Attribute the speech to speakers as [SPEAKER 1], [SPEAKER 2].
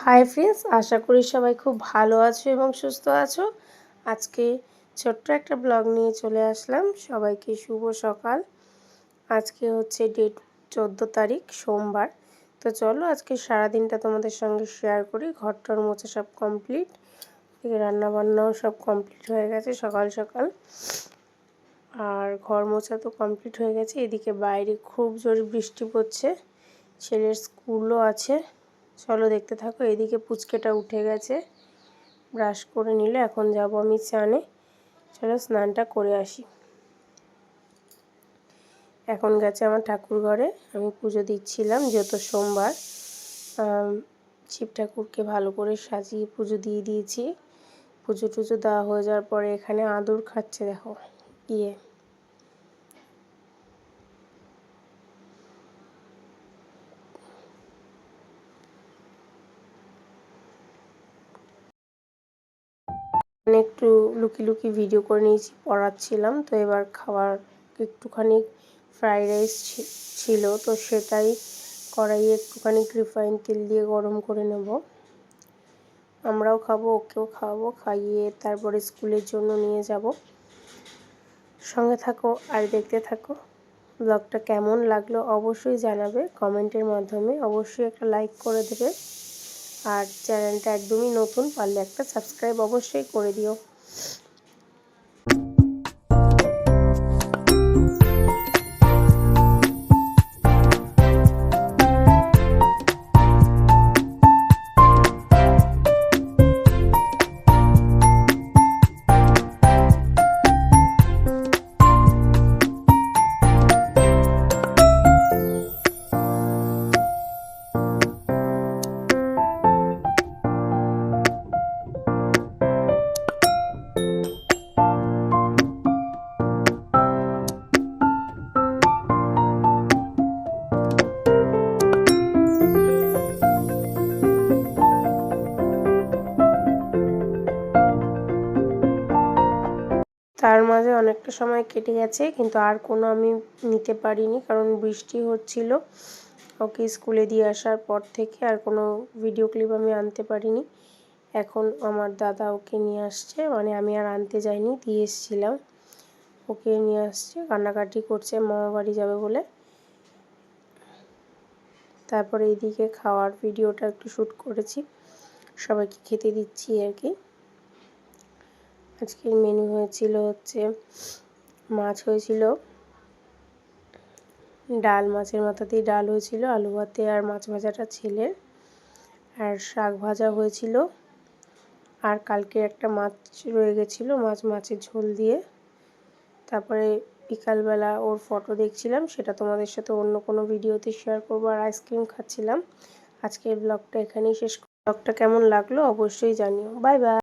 [SPEAKER 1] Hi friends, আশা করি সবাই খুব ভালো আছো এবং সুস্থ আছো। আজকে ছোট্ট একটা ব্লগ নিয়ে চলে আসলাম। সবাইকে শুভ সকাল। আজকে হচ্ছে ডেট 14 তারিখ সোমবার। তো চলো আজকে সারাদিনটা তোমাদের সঙ্গে শেয়ার করি। ঘরটার মোছা সব কমপ্লিট, রান্নাবান্নাও সব কমপ্লিট হয়ে গেছে সকাল সকাল। আর ঘর মোছা তো কমপ্লিট হয়ে গেছে। এদিকে বাইরে খুব জোরে বৃষ্টি পড়ছে, ছেলের স্কুলও আছে। চলো দেখতে থাকো। এদিকে পুচকেটা উঠে গেছে, ব্রাশ করে নিলে এখন যাব আমি স্নানে। চলো স্নানটা করে আসি। এখন গেছে আমার ঠাকুর ঘরে, আমি পুজো দিচ্ছিলাম যেহেতু সোমবার। শিব ঠাকুরকে ভালো করে সাজিয়ে পুজো দিয়ে দিয়েছি। পুজো টুজো দেওয়া হয়ে যাওয়ার পরে এখানে আদর খাচ্ছে, দেখো একটু লুকি ভিডিও করে নিয়েছি, পড়াচ্ছিলাম। তো এবার খাবার একটুখানি ফ্রাইড রাইস ছিল, তো সেটাই কড়াইয়ে একটুখানি রিফাইন তেল দিয়ে গরম করে নেব। আমরাও খাবো, ওকেও খাওয়াবো, খাইয়ে তারপরে স্কুলের জন্য নিয়ে যাব। সঙ্গে থাকো আর দেখতে থাকো। ব্লগটা কেমন লাগলো অবশ্যই জানাবে কমেন্টের মাধ্যমে। অবশ্যই একটা লাইক করে দেবে। আর চ্যানেলটা একদমই নতুন, পারলে একটা সাবস্ক্রাইব অবশ্যই করে দিও। তার মাঝে অনেকটা সময় কেটে গেছে, কিন্তু আর কোনো আমি নিতে পারিনি, কারণ বৃষ্টি হচ্ছিল। ওকে স্কুলে দিয়ে আসার পর থেকে আর কোনো ভিডিও ক্লিপ আমি আনতে পারিনি। এখন আমার দাদা ওকে নিয়ে আসছে, মানে আমি আর আনতে যাইনি, দিয়ে এসেছিলাম। ওকে নিয়ে আসছে, কান্নাকাটি করছে মামা বাড়ি যাবে বলে। তারপরে এইদিকে খাওয়ার ভিডিওটা একটু শ্যুট করেছি, সবাইকে খেতে দিচ্ছি আর কি। আজকের মেনু হয়েছিল হচ্ছে মাছ হয়েছিল, ডাল, মাছের মাথা দিয়ে ডাল হয়েছিল, আলু ভাতে আর মাছ ভাজাটা ছেলের, আর শাক ভাজা হয়েছিল। আর কালকে একটা মাছ রয়ে গেছিলো, মাছের ঝোল দিয়ে। তারপরে বিকালবেলা ওর ফটো দেখছিলাম, সেটা তোমাদের সাথে অন্য কোনো ভিডিওতে শেয়ার করবো। আর আইসক্রিম খাচ্ছিলাম। আজকের ব্লগটা এখানেই শেষ। ব্লগটা কেমন লাগলো অবশ্যই জানিও। Bye bye.